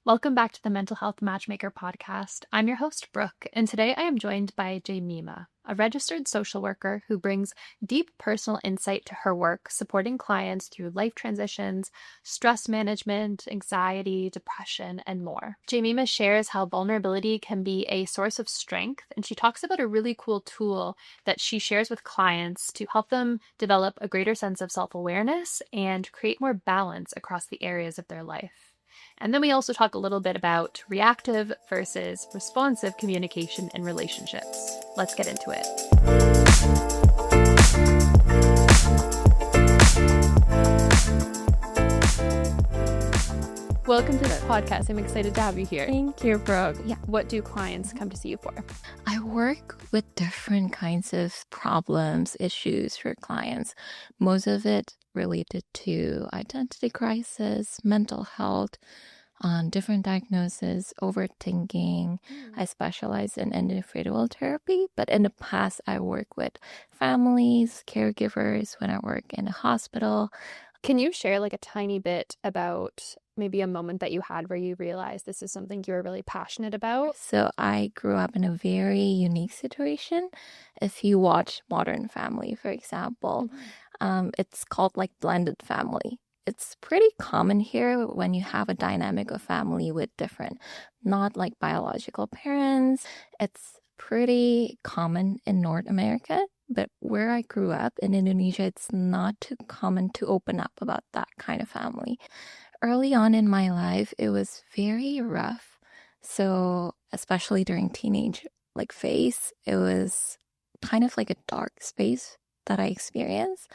Welcome back to the Mental Health Matchmaker podcast. I'm your host, Brooke, and today I am joined by Jemima, a registered social worker who brings deep personal insight to her work, supporting clients through life transitions, stress management, anxiety, depression, and more. Jemima shares how vulnerability can be a source of strength, and she talks about a really cool tool that she shares with clients to help them develop a greater sense of self-awareness and create more balance across the areas of their life. And then we also talk a little bit about reactive versus responsive communication in relationships. Let's get into it. Welcome to the podcast. I'm excited to have you here. Thank you, Brooke. Yeah. What do clients come to see you for? I work with different kinds of problems, issues for clients. Most of it related to identity crisis, mental health, different diagnoses, overthinking. I specialize in individual therapy, but in the past, I work with families, caregivers when I work in a hospital. Can you share like a tiny bit about maybe a moment that you had where you realized this is something you were really passionate about? So I grew up in a very unique situation. If you watch Modern Family, for example, it's called like blended family. It's pretty common here when you have a dynamic of family with different, not like biological parents. It's pretty common in North America. But where I grew up in Indonesia, it's not too common to open up about that kind of family. Early on in my life, it was very rough. So especially during teenage phase, it was kind of like a dark space that I experienced.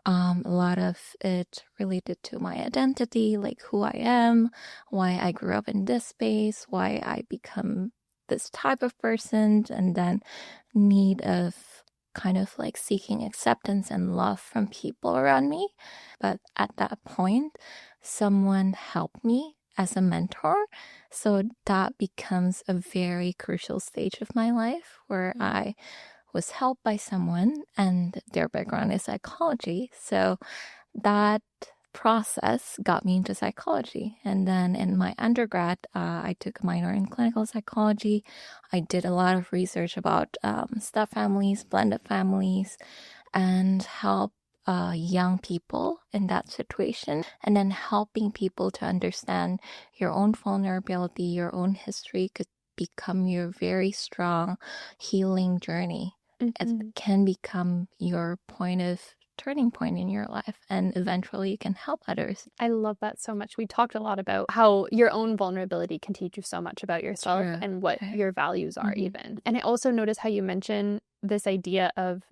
A lot of it related to my identity, like who I am, why I grew up in this space, why I become this type of person, and then need of kind of like seeking acceptance and love from people around me. But at that point, someone helped me as a mentor. So that becomes a very crucial stage of my life where I was helped by someone and their background is psychology. So that process got me into psychology. And then in my undergrad, I took a minor in clinical psychology. I did a lot of research about step families, blended families, and help young people in that situation. And then helping people to understand your own vulnerability, your own history could become your very strong healing journey. It can become your turning point in your life, and eventually you can help others. I love that so much. We talked a lot about how your own vulnerability can teach you so much about yourself and what your values are even. And I also noticed how you mentioned this idea of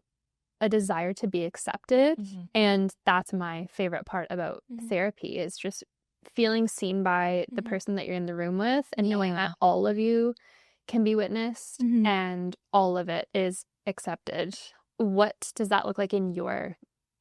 a desire to be accepted. And that's my favorite part about therapy is just feeling seen by the person that you're in the room with and knowing that all of you can be witnessed and all of it is accepted. What does that look like in your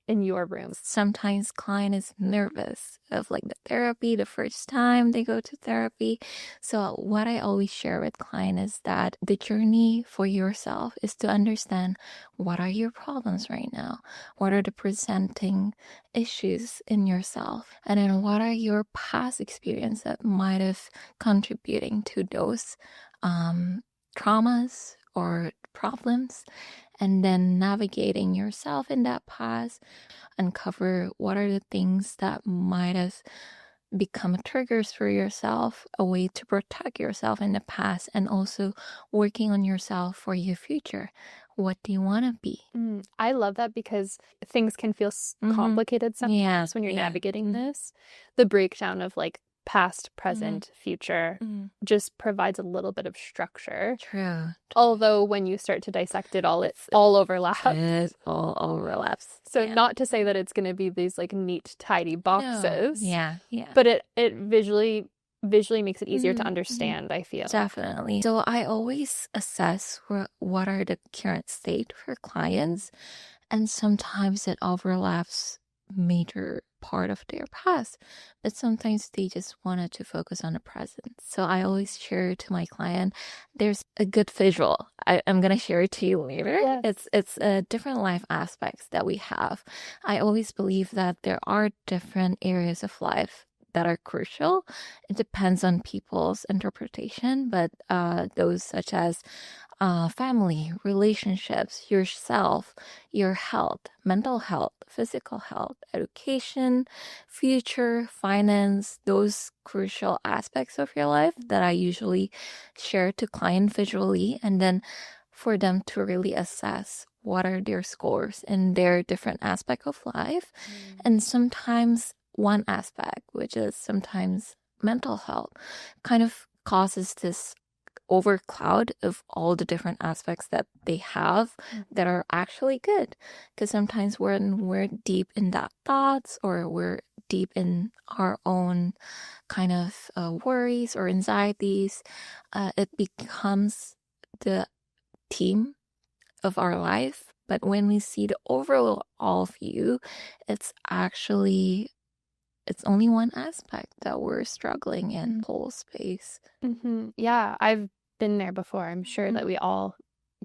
room? Sometimes client is nervous of like the therapy the first time they go to therapy. So what I always share with client is that the journey for yourself is to understand what are your problems right now, what are the presenting issues in yourself, and then what are your past experiences that might have contributing to those traumas or problems, and then navigating yourself in that past, uncover what are the things that might have become triggers for yourself, a way to protect yourself in the past, and also working on yourself for your future. What do you want to be? I love that because things can feel complicated sometimes when you're navigating this. The breakdown of like past, present, future just provides a little bit of structure. True. Although when you start to dissect it all, it's all overlaps. It all overlaps. So not to say that it's going to be these like neat, tidy boxes. No. Yeah. But it visually makes it easier to understand, I feel. Definitely. So I always assess what are the current state for clients, and sometimes it overlaps major part of their past, but sometimes they just wanted to focus on the present. So I always share to my client, there's a good visual. I'm going to share it to you later. Yes. It's different life aspects that we have. I always believe that there are different areas of life that are crucial. It depends on people's interpretation, but those such as family, relationships, yourself, your health, mental health, physical health, education, future, finance, those crucial aspects of your life that I usually share to client visually, and then for them to really assess what are their scores in their different aspect of life. And sometimes one aspect, which is sometimes mental health, kind of causes this overcloud of all the different aspects that they have that are actually good. Because sometimes when we're deep in that thoughts, or we're deep in our own kind of worries or anxieties, it becomes the theme of our life. But when we see the overall view, it's only one aspect that we're struggling in whole space. Yeah, I've been there before. I'm sure that we all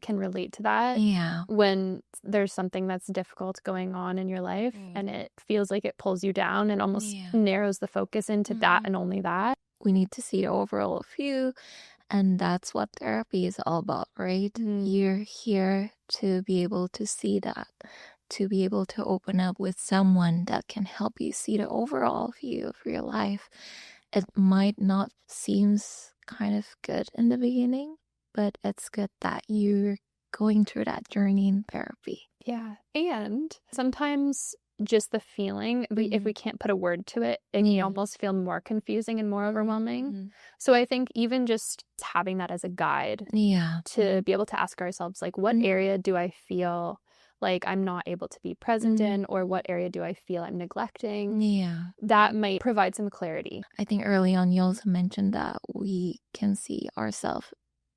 can relate to that. Yeah. When there's something that's difficult going on in your life and it feels like it pulls you down and almost narrows the focus into that and only that. We need to see the overall view, and that's what therapy is all about, right? You're here to be able to see that, to be able to open up with someone that can help you see the overall view of your life. It might not seem kind of good in the beginning, but it's good that you're going through that journey in therapy. Yeah. And sometimes just the feeling, if we can't put a word to it, it can almost feel more confusing and more overwhelming. So I think even just having that as a guide to be able to ask ourselves, like, what area do I feel like I'm not able to be present in, or what area do I feel I'm neglecting? That might provide some clarity. I think early on you also mentioned that we can see ourselves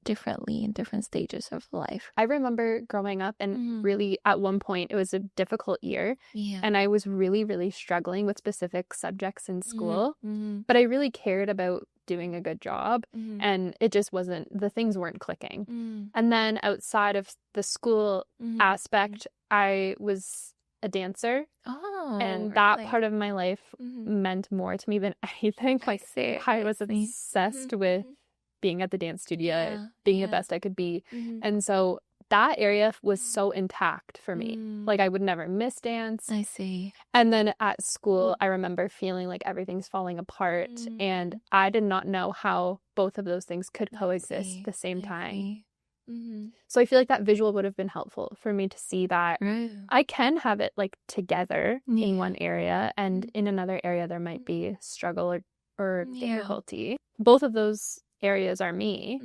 differently in different stages of life. I remember growing up and really at one point it was a difficult year and I was really, really struggling with specific subjects in school, but I really cared about doing a good job and it just wasn't, the things weren't clicking. And then outside of the school aspect, I was a dancer. And that part of my life meant more to me than anything. Like, I was obsessed with being at the dance studio, being the best I could be. And so that area was so intact for me. Like, I would never miss dance. I see. And then at school, I remember feeling like everything's falling apart. And I did not know how both of those things could coexist at the same time. So I feel like that visual would have been helpful for me to see that I can have it like together in one area, and in another area there might be struggle or difficulty. Both of those areas are me,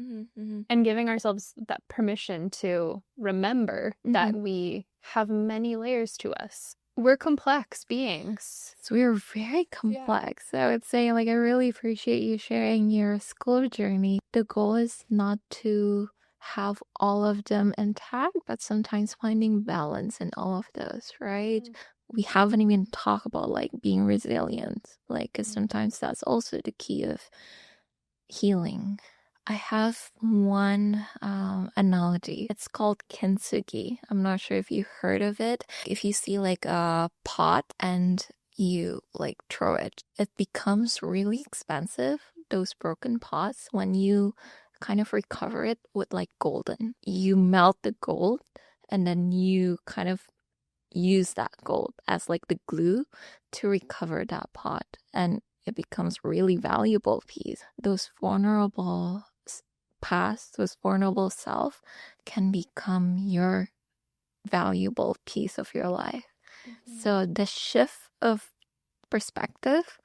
and giving ourselves that permission to remember that we have many layers to us. We're complex beings. So we're very complex. I would say, like, I really appreciate you sharing your school journey. The goal is not to have all of them intact, but sometimes finding balance in all of those, right? We haven't even talked about like being resilient, like, because sometimes that's also the key of healing. I have one analogy. It's called kintsugi. I'm not sure if you heard of it. If you see like a pot and you like throw it, it becomes really expensive, those broken pots, when you kind of recover it with like golden. You melt the gold and then you kind of use that gold as like the glue to recover that pot, and it becomes really valuable piece. Those vulnerable past, those vulnerable self can become your valuable piece of your life. So the shift of perspective,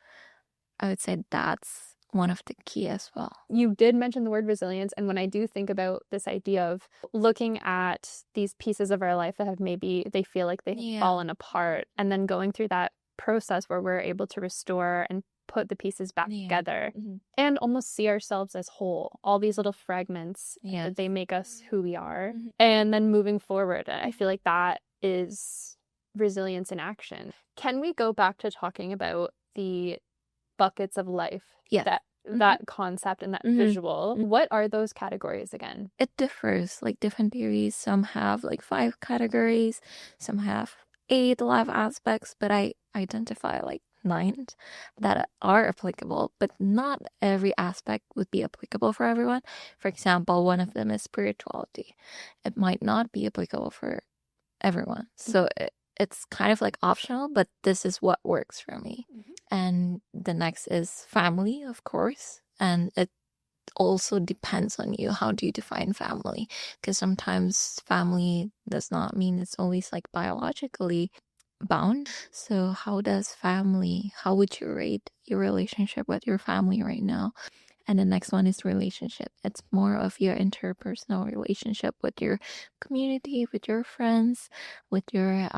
I would say that's one of the key as well. You did mention the word resilience, and when I do think about this idea of looking at these pieces of our life that have maybe they feel like they've fallen apart, and then going through that process where we're able to restore and put the pieces back together and almost see ourselves as whole, all these little fragments, they make us who we are. And then moving forward, I feel like that is resilience in action. Can we go back to talking about the buckets of life? That concept and that visual. What are those categories again? It differs, like different theories. Some have like 5 categories, some have 8 life aspects, but I identify like 9 that are applicable, but not every aspect would be applicable for everyone. For example, one of them is spirituality. It might not be applicable for everyone. So it's kind of like optional, but this is what works for me. And the next is family, of course. And it also depends on you. How do you define family? Because sometimes family does not mean it's always like biologically bound. So how would you rate your relationship with your family right now? And the next one is relationship. It's more of your interpersonal relationship with your community, with your friends, with your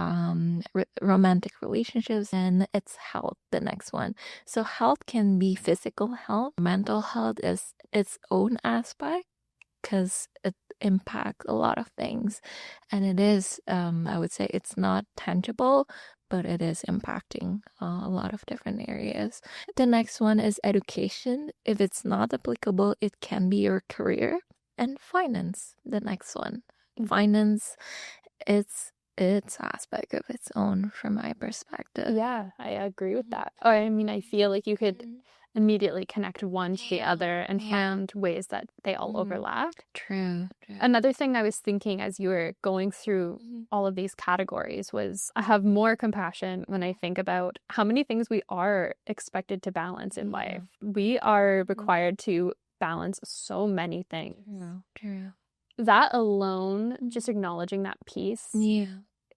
romantic relationships, and it's health, the next one. So health can be physical health. Mental health is its own aspect because it impacts a lot of things. And it is, I would say it's not tangible, but it is impacting a lot of different areas. The next one is education. If it's not applicable, it can be your career. And finance, the next one. Finance, it's aspect of its own from my perspective. Yeah, I agree with that. I mean, I feel like you could immediately connect one to the other and find ways that they all overlap. True. Another thing I was thinking as you were going through all of these categories was I have more compassion when I think about how many things we are expected to balance in life. We are required to balance so many things. True. That alone, just acknowledging that piece,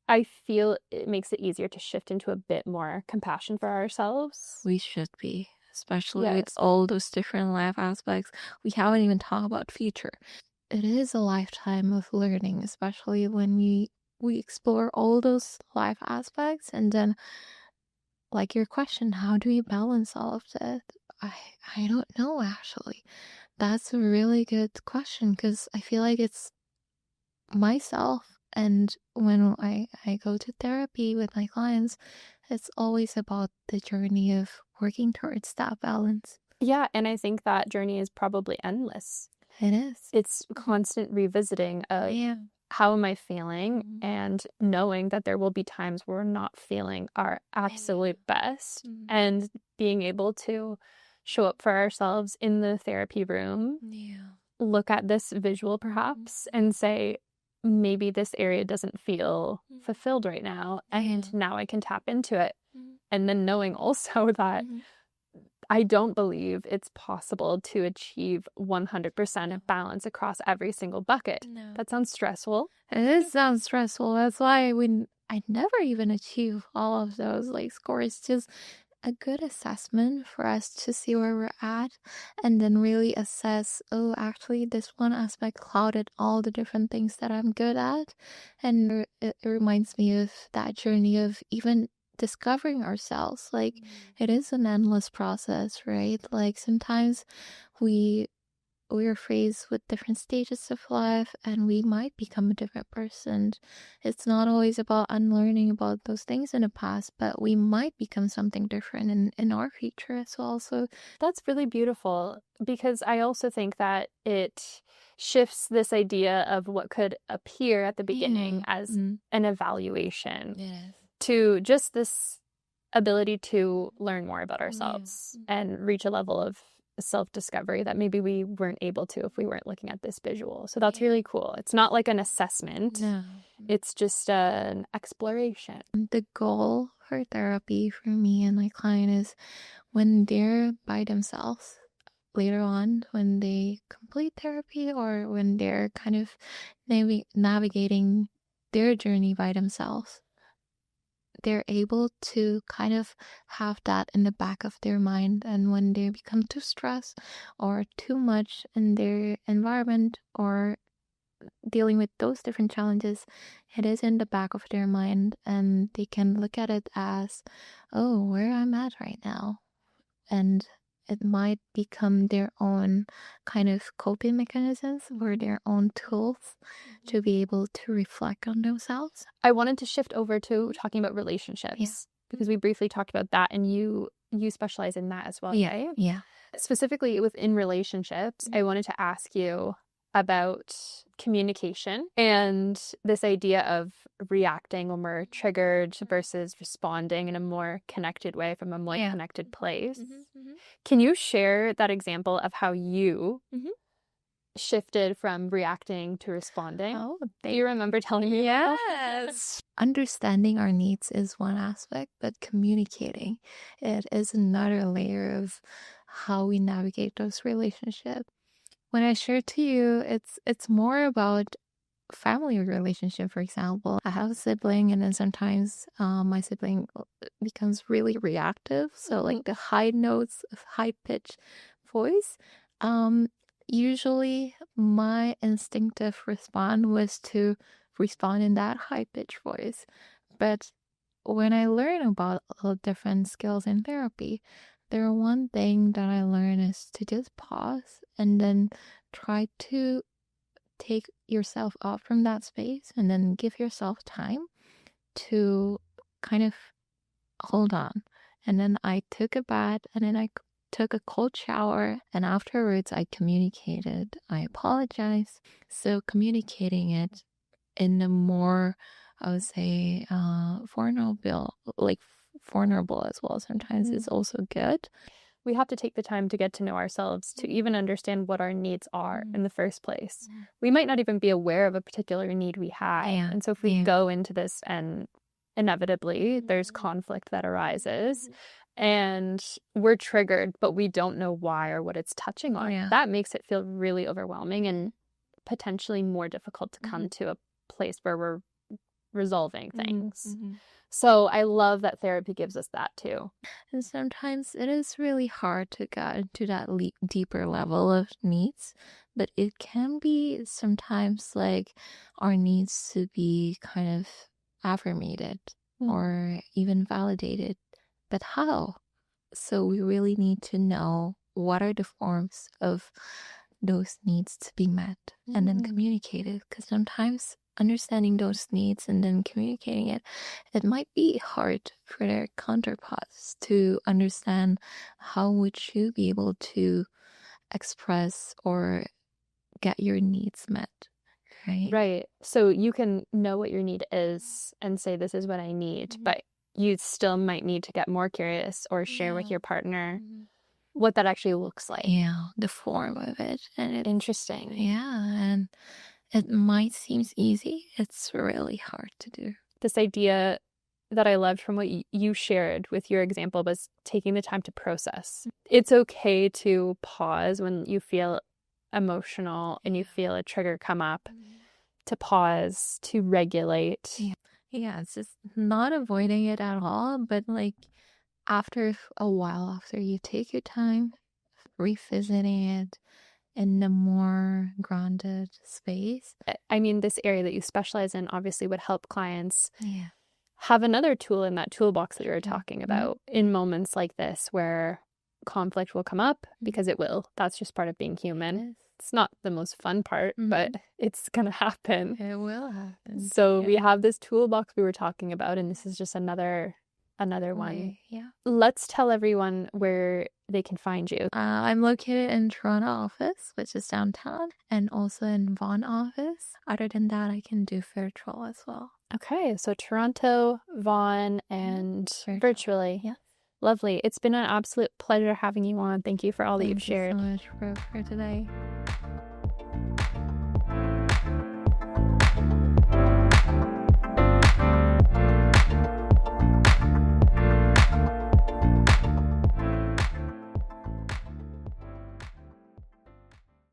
I feel it makes it easier to shift into a bit more compassion for ourselves. We should be, especially with all those different life aspects. We haven't even talked about future. It is a lifetime of learning, especially when we explore all those life aspects. And then, like your question, how do we balance all of that? I don't know, actually. That's a really good question because I feel like it's myself. And when I go to therapy with my clients, it's always about the journey of working towards that balance. Yeah, and I think that journey is probably endless. It is. It's constant revisiting of how am I feeling and knowing that there will be times where we're not feeling our absolute best and being able to show up for ourselves in the therapy room, look at this visual perhaps and say, maybe this area doesn't feel fulfilled right now and now I can tap into it. And then knowing also that I don't believe it's possible to achieve 100% of balance across every single bucket. No. That sounds stressful. It sounds stressful. That's why I never even achieve all of those like scores. Just a good assessment for us to see where we're at and then really assess, oh, actually this one aspect clouded all the different things that I'm good at. And it reminds me of that journey of even discovering ourselves. Like it is an endless process, right? Like sometimes we're faced with different stages of life and we might become a different person. It's not always about unlearning about those things in the past, but we might become something different in our future as well. So that's really beautiful because I also think that it shifts this idea of what could appear at the beginning as an evaluation to just this ability to learn more about ourselves and reach a level of self-discovery that maybe we weren't able to if we weren't looking at this visual. So that's really cool. It's not like an assessment. No. It's just an exploration. The goal for therapy for me and my client is when they're by themselves later on, when they complete therapy or when they're kind of navigating their journey by themselves, they're able to kind of have that in the back of their mind. And when they become too stressed or too much in their environment or dealing with those different challenges, it is in the back of their mind and they can look at it as, oh, where I'm at right now. And it might become their own kind of coping mechanisms or their own tools to be able to reflect on themselves. I wanted to shift over to talking about relationships because we briefly talked about that and you specialize in that as well, right? Yeah. Specifically within relationships, I wanted to ask you, about communication and this idea of reacting when we're triggered versus responding in a more connected way from a more connected place. Can you share that example of how you shifted from reacting to responding? Oh, Do you remember telling me about yes. Understanding our needs is one aspect, but communicating it is another layer of how we navigate those relationships. When I share to you, it's more about family relationship. For example, I have a sibling, and then sometimes my sibling becomes really reactive. So like the high notes of high pitched voice. Usually my instinctive response was to respond in that high pitched voice. But when I learn about different skills in therapy, there one thing that I learned is to just pause and then try to take yourself off from that space and then give yourself time to kind of hold on. And then I took a bath, and then I took a cold shower, and afterwards I communicated. I apologized. So communicating it in a more, I would say, vulnerable as well sometimes is also good. We have to take the time to get to know ourselves to even understand what our needs are in the first place. We might not even be aware of a particular need we have. And so if we go into this, and inevitably there's conflict that arises and we're triggered, but we don't know why or what it's touching on, that makes it feel really overwhelming and potentially more difficult to come to a place where we're resolving things. So I love that therapy gives us that too. And sometimes it is really hard to get into that deeper level of needs, but it can be sometimes like our needs to be kind of affirmated or even validated. But how? So we really need to know what are the forms of those needs to be met and then communicate it, because sometimes understanding those needs and then communicating it, it might be hard for their counterparts to understand how would you be able to express or get your needs met, right? Right. So you can know what your need is and say, this is what I need, but you still might need to get more curious or share with your partner what that actually looks like. Yeah, the form of it. And Interesting. Yeah, and it might seem easy. It's really hard to do. This idea that I loved from what you shared with your example was taking the time to process. It's okay to pause when you feel emotional and you feel a trigger come up, to pause, to regulate. Yeah, it's just not avoiding it at all, but like after a while, after you take your time revisiting it in a more grounded space. I mean, this area that you specialize in obviously would help clients have another tool in that toolbox that you're talking about in moments like this where conflict will come up, because it will. That's just part of being human. It's not the most fun part, but it's going to happen. It will happen. So we have this toolbox we were talking about, and this is just another one. Yeah. Let's tell everyone where they can find you. I'm located in Toronto office, which is downtown, and also in Vaughan office. Other than that, I can do virtual as well. Okay, so Toronto, Vaughan, and virtually. Yeah. Lovely. It's been an absolute pleasure having you on. Thank you for all that you've shared. Thank you so much for today.